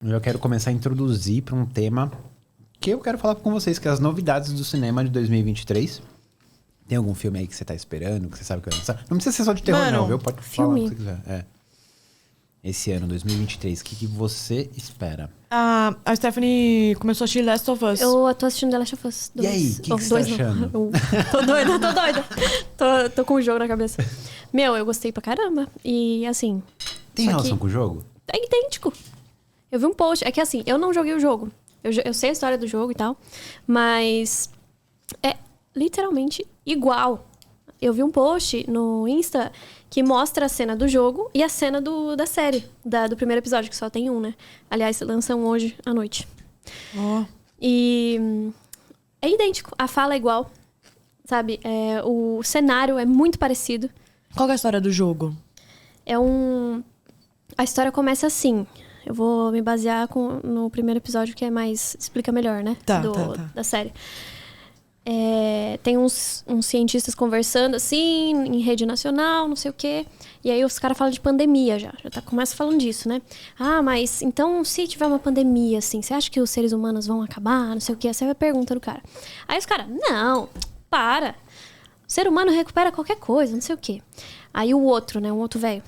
Eu quero começar a introduzir para um tema que eu quero falar com vocês, que é as novidades do cinema de 2023. Tem algum filme aí que você tá esperando, que você sabe que vai lançar? Não precisa ser só de terror, não, viu? Pode falar o que você quiser. Esse ano, 2023, o que você espera? A Stephanie começou a assistir Last of Us. Eu tô assistindo The Last of Us 2. E aí, o que você tá achando? Tô doida. Tô com o jogo na cabeça. Meu, eu gostei pra caramba. E assim... Tem relação com o jogo? É idêntico. Eu vi um post. É que assim, eu não joguei o jogo. Eu sei a história do jogo e tal. Mas é literalmente igual. Eu vi um post no Insta que mostra a cena do jogo e a cena da série. Do primeiro episódio, que só tem um, né? Aliás, lançam hoje à noite. E é idêntico. A fala é igual. Sabe? O cenário é muito parecido. Qual que é a história do jogo? A história começa assim. Eu vou me basear no primeiro episódio, que é mais... Explica melhor, né? Tá. Da série. Tem uns cientistas conversando, assim, em rede nacional, não sei o quê. E aí os caras falam de pandemia já. Começa falando disso, né? Ah, mas então se tiver uma pandemia, assim, você acha que os seres humanos vão acabar? Não sei o quê. Essa é a pergunta do cara. Aí os caras, não, para. O ser humano recupera qualquer coisa, não sei o quê. Aí o outro, né? Um outro velho.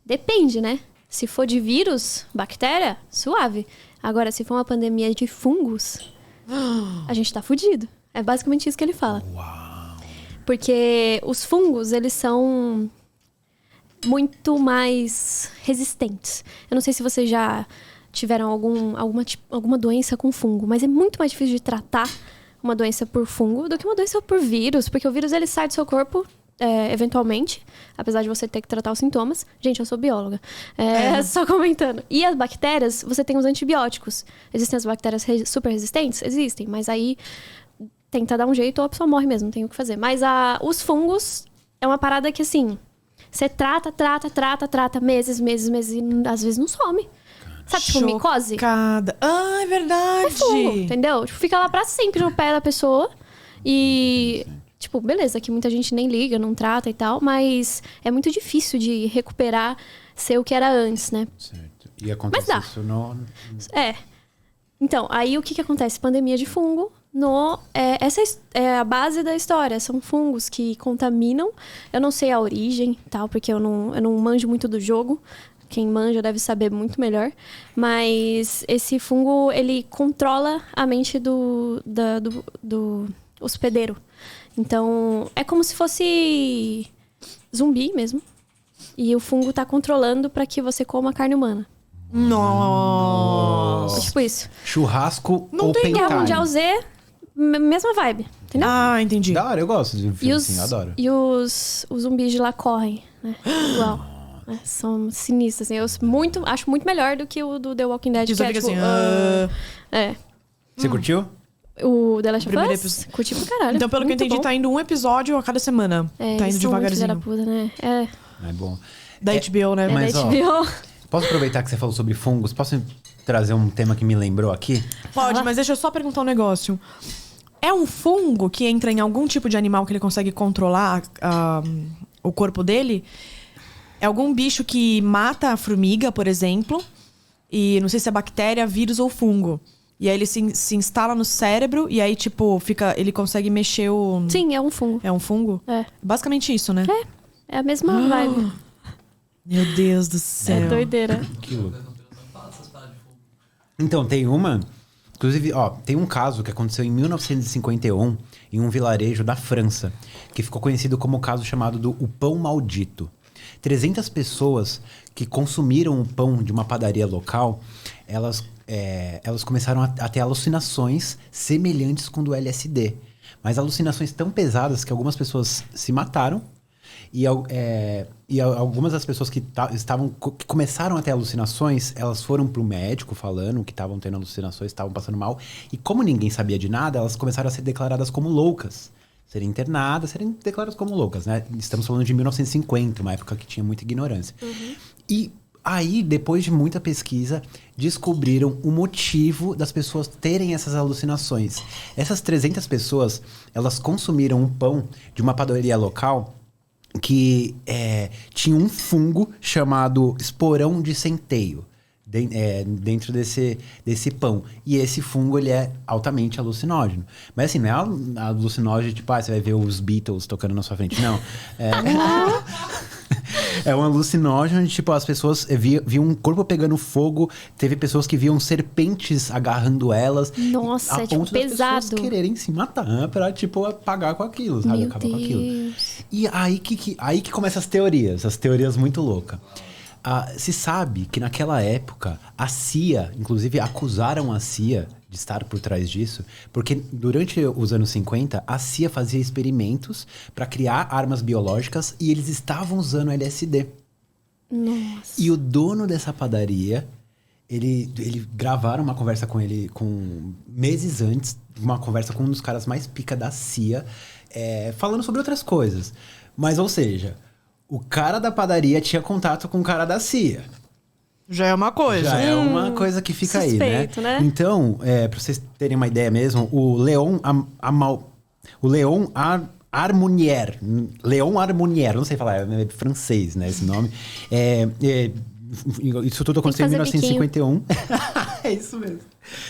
Depende, né? Se for de vírus, bactéria, suave. Agora, se for uma pandemia de fungos, a gente tá fudido. É basicamente isso que ele fala. Uau! Porque os fungos, eles são muito mais resistentes. Eu não sei se vocês já tiveram alguma doença com fungo, mas é muito mais difícil de tratar uma doença por fungo do que uma doença por vírus. Porque o vírus, ele sai do seu corpo... eventualmente, apesar de você ter que tratar os sintomas. Gente, eu sou bióloga. Só comentando. E as bactérias, você tem os antibióticos. Existem as bactérias super resistentes? Existem, mas aí tenta dar um jeito ou a pessoa morre mesmo, não tem o que fazer. Mas os fungos é uma parada que, assim, você trata meses, e às vezes não some. Sabe, tipo, micose? É verdade. É fungo, entendeu? Tipo, fica lá pra sempre no pé da pessoa e... Tipo, beleza, que muita gente nem liga, não trata e tal, mas é muito difícil de recuperar ser o que era antes, né? Certo. E acontece isso no... Então, aí o que acontece? Pandemia de fungo. Essa é a base da história. São fungos que contaminam. Eu não sei a origem e tal, porque eu não manjo muito do jogo. Quem manja deve saber muito melhor. Mas esse fungo, ele controla a mente do hospedeiro. Então, é como se fosse zumbi mesmo. E o fungo tá controlando pra que você coma carne humana. Nossa! É tipo isso. Churrasco não open time. Guerra Mundial Z, mesma vibe. Entendeu? Ah, entendi. Da hora, eu gosto de um filme assim, eu adoro. E os zumbis de lá correm, né? Igual. São sinistros, assim. Eu acho muito melhor do que o do The Walking Dead. Que é, tipo, assim, Você curtiu? O The Last of Us? Curti pra caralho. Então, pelo que eu entendi, tá indo um episódio a cada semana. Tá indo devagarzinho. Da puta, né? É bom. Da HBO, né? Mas, da HBO. Posso aproveitar que você falou sobre fungos? Posso trazer um tema que me lembrou aqui? Pode, mas deixa eu só perguntar um negócio. É um fungo que entra em algum tipo de animal que ele consegue controlar o corpo dele? É algum bicho que mata a formiga, por exemplo? E não sei se é bactéria, vírus ou fungo. E aí ele se instala no cérebro e aí, tipo, ele consegue mexer o... Sim, é um fungo. É um fungo? É. Basicamente isso, né? É a mesma vibe. Meu Deus do céu. É doideira. Que louco. Então, tem uma... Inclusive, tem um caso que aconteceu em 1951 em um vilarejo da França, que ficou conhecido como o caso chamado do O Pão Maldito. 300 pessoas que consumiram o pão de uma padaria local, elas começaram a ter alucinações semelhantes com do LSD. Mas alucinações tão pesadas que algumas pessoas se mataram. E algumas das pessoas que começaram a ter alucinações, elas foram pro médico falando que estavam tendo alucinações, estavam passando mal. E como ninguém sabia de nada, elas começaram a ser declaradas como loucas. Serem internadas, serem declaradas como loucas, né? Estamos falando de 1950, uma época que tinha muita ignorância. Uhum. E aí, depois de muita pesquisa, descobriram o motivo das pessoas terem essas alucinações. Essas 300 pessoas, elas consumiram um pão de uma padaria local que tinha um fungo chamado esporão de centeio. dentro desse pão. E esse fungo, ele é altamente alucinógeno. Mas assim, não é alucinógeno, tipo, você vai ver os Beatles tocando na sua frente. Não. É um alucinógeno, tipo, as pessoas viam um corpo pegando fogo, teve pessoas que viam serpentes agarrando elas. Nossa, a é tipo ponto das pesado. pessoas quererem se matar pra, tipo, apagar com aquilo, sabe? Meu Acabar com aquilo. Deus. E aí que começam as teorias muito loucas. Se sabe que naquela época, a CIA, inclusive acusaram a CIA de estar por trás disso, porque durante os anos 50, a CIA fazia experimentos para criar armas biológicas e eles estavam usando LSD. Nossa. E o dono dessa padaria, ele gravaram uma conversa com ele meses antes, uma conversa com um dos caras mais pica da CIA, falando sobre outras coisas. Mas, ou seja, o cara da padaria tinha contato com o cara da CIA. Já é uma coisa. Já é uma coisa que fica suspeito, aí, né? né? Então, pra vocês terem uma ideia mesmo, o Leon Armunier, não sei falar, é francês, né, esse nome. Isso tudo aconteceu em 1951. É isso mesmo.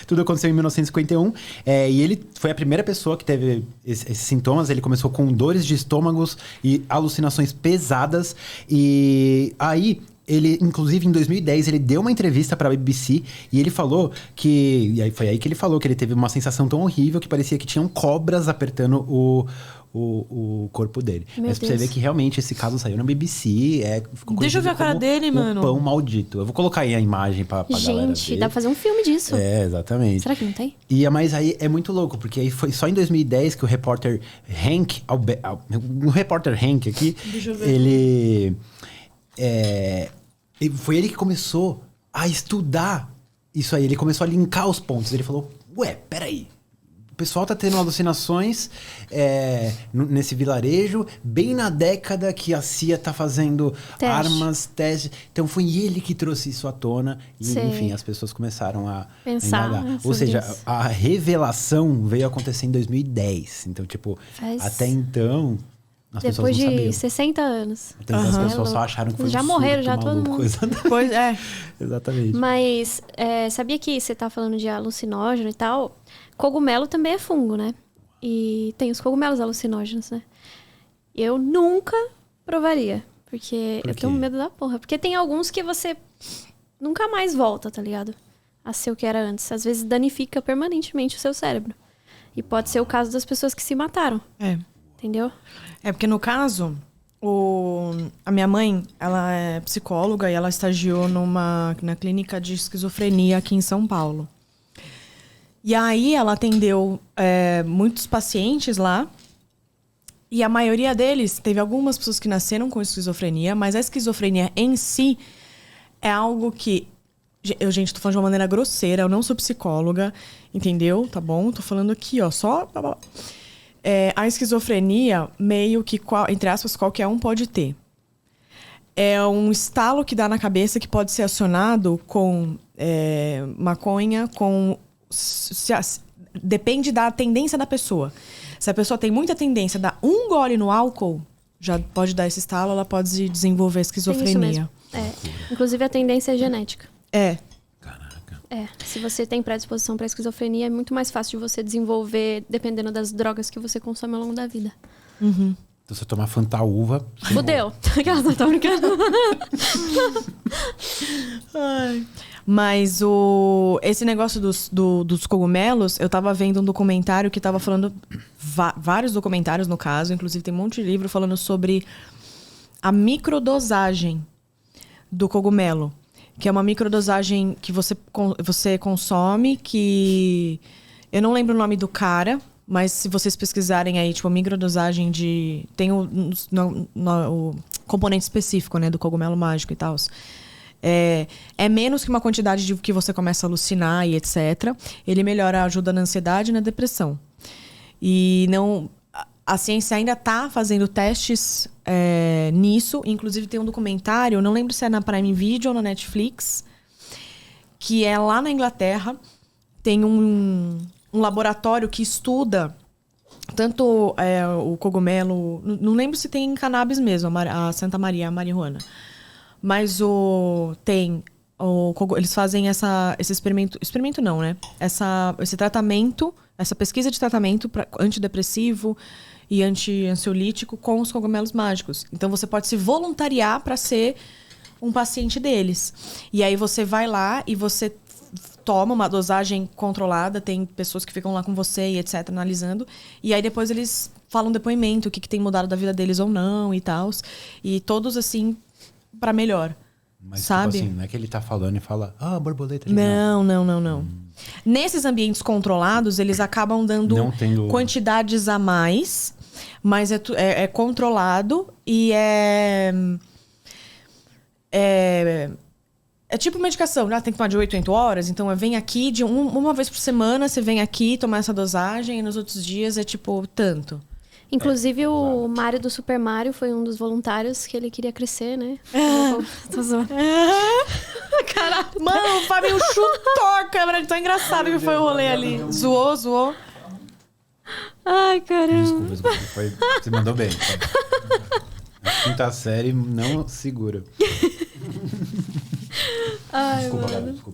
Tudo aconteceu em 1951. E ele foi a primeira pessoa que teve esses sintomas. Ele começou com dores de estômagos e alucinações pesadas. E aí, ele, inclusive, em 2010, ele deu uma entrevista para a BBC e ele falou que... E aí foi aí que ele falou que ele teve uma sensação tão horrível que parecia que tinham cobras apertando o corpo dele. Meu Mas pra você Deus. ver que realmente esse caso saiu na BBC. Ficou Deixa eu ver a cara como dele, mano. O pão maldito. Eu vou colocar aí a imagem pra galera ver. Gente, dá pra fazer um filme disso. Exatamente. Será que não tem? Mas aí é muito louco, porque aí foi só em 2010 que o repórter Hank... O repórter Hank aqui, Deixa eu ver. foi ele que começou a estudar isso aí. Ele começou a linkar os pontos. Ele falou, peraí. O pessoal tá tendo alucinações nesse vilarejo, bem na década que a CIA tá fazendo armas, testes. Então foi ele que trouxe isso à tona. E, Sei. enfim, as pessoas começaram a Pensar indagar. Ou sobre seja, isso. a revelação veio acontecer em 2010. Então, tipo, até então, as pessoas Depois não sabiam. de 60 anos. Então, as Aham. pessoas só acharam que foi Já um morreram, surto já todo maluco. mundo. Exatamente. Pois é. Exatamente. Mas sabia que você tá falando de alucinógeno e tal? Cogumelo também é fungo, né? E tem os cogumelos alucinógenos, né? Eu nunca provaria. Porque Por eu tenho quê? medo da porra. Porque tem alguns que você nunca mais volta, tá ligado? A ser o que era antes. Às vezes danifica permanentemente o seu cérebro. E pode ser o caso das pessoas que se mataram. Entendeu? Porque no caso, a minha mãe, ela é psicóloga e ela estagiou na clínica de esquizofrenia aqui em São Paulo. E aí ela atendeu muitos pacientes lá. E a maioria deles, teve algumas pessoas que nasceram com esquizofrenia, mas a esquizofrenia em si é algo que... Gente, tô falando de uma maneira grosseira, eu não sou psicóloga, entendeu? Tá bom? Tô falando aqui, ó, só... a esquizofrenia, meio que, entre aspas, qualquer um pode ter. É um estalo que dá na cabeça que pode ser acionado com maconha, depende da tendência da pessoa. Se a pessoa tem muita tendência a dar um gole no álcool, já pode dar esse estalo, ela pode desenvolver Tem isso esquizofrenia. mesmo. Inclusive a tendência é genética. Caraca. Se você tem predisposição para esquizofrenia, é muito mais fácil de você desenvolver, dependendo das drogas que você consome ao longo da vida. Uhum. Então, se eu tomar Fantaúva... Fudeu. Aquelas não tô brincando. Mas esse negócio dos cogumelos, eu tava vendo um documentário que tava falando... vários documentários, no caso. Inclusive, tem um monte de livro falando sobre a microdosagem do cogumelo. Que é uma microdosagem que você consome, que... Eu não lembro o nome do cara, mas se vocês pesquisarem aí, tipo, microdosagem de... Tem o componente específico, né, do cogumelo mágico e tal. É menos que uma quantidade de que você começa a alucinar e etc. Ele melhora, ajuda na ansiedade e na depressão. E não... A ciência ainda está fazendo testes nisso. Inclusive, tem um documentário, não lembro se é na Prime Video ou na Netflix, que é lá na Inglaterra. Tem um laboratório que estuda tanto o cogumelo... Não lembro se tem cannabis mesmo, a Santa Maria, a marihuana. Mas tem Eles fazem esse experimento... Experimento não, né? Esse tratamento, essa pesquisa de tratamento para antidepressivo e ansiolítico com os cogumelos mágicos. Então, você pode se voluntariar para ser um paciente deles. E aí, você vai lá e você toma uma dosagem controlada. Tem pessoas que ficam lá com você e etc, analisando. E aí, depois, eles falam depoimento, o que tem mudado da vida deles ou não e tal. E todos, assim, para melhor. Mas, sabe? Tipo assim, não é que ele tá falando e fala, borboleta. Não. Nesses ambientes controlados, eles acabam dando quantidades a mais, mas é controlado e é tipo medicação, né? Tem que tomar de 8 em 8 horas, então vem aqui uma vez por semana, você vem aqui tomar essa dosagem e nos outros dias é tipo tanto. Inclusive, o Mario do Super Mario foi um dos voluntários que ele queria crescer, né? Tô zoando. Caralho, mano, o Fábio chutou a câmera de tão engraçado que foi o rolê ali. Zoou. Ai, caramba. Desculpa. Você mandou bem. A quinta série não segura. Ai, Desculpa, mano. cara, desculpa.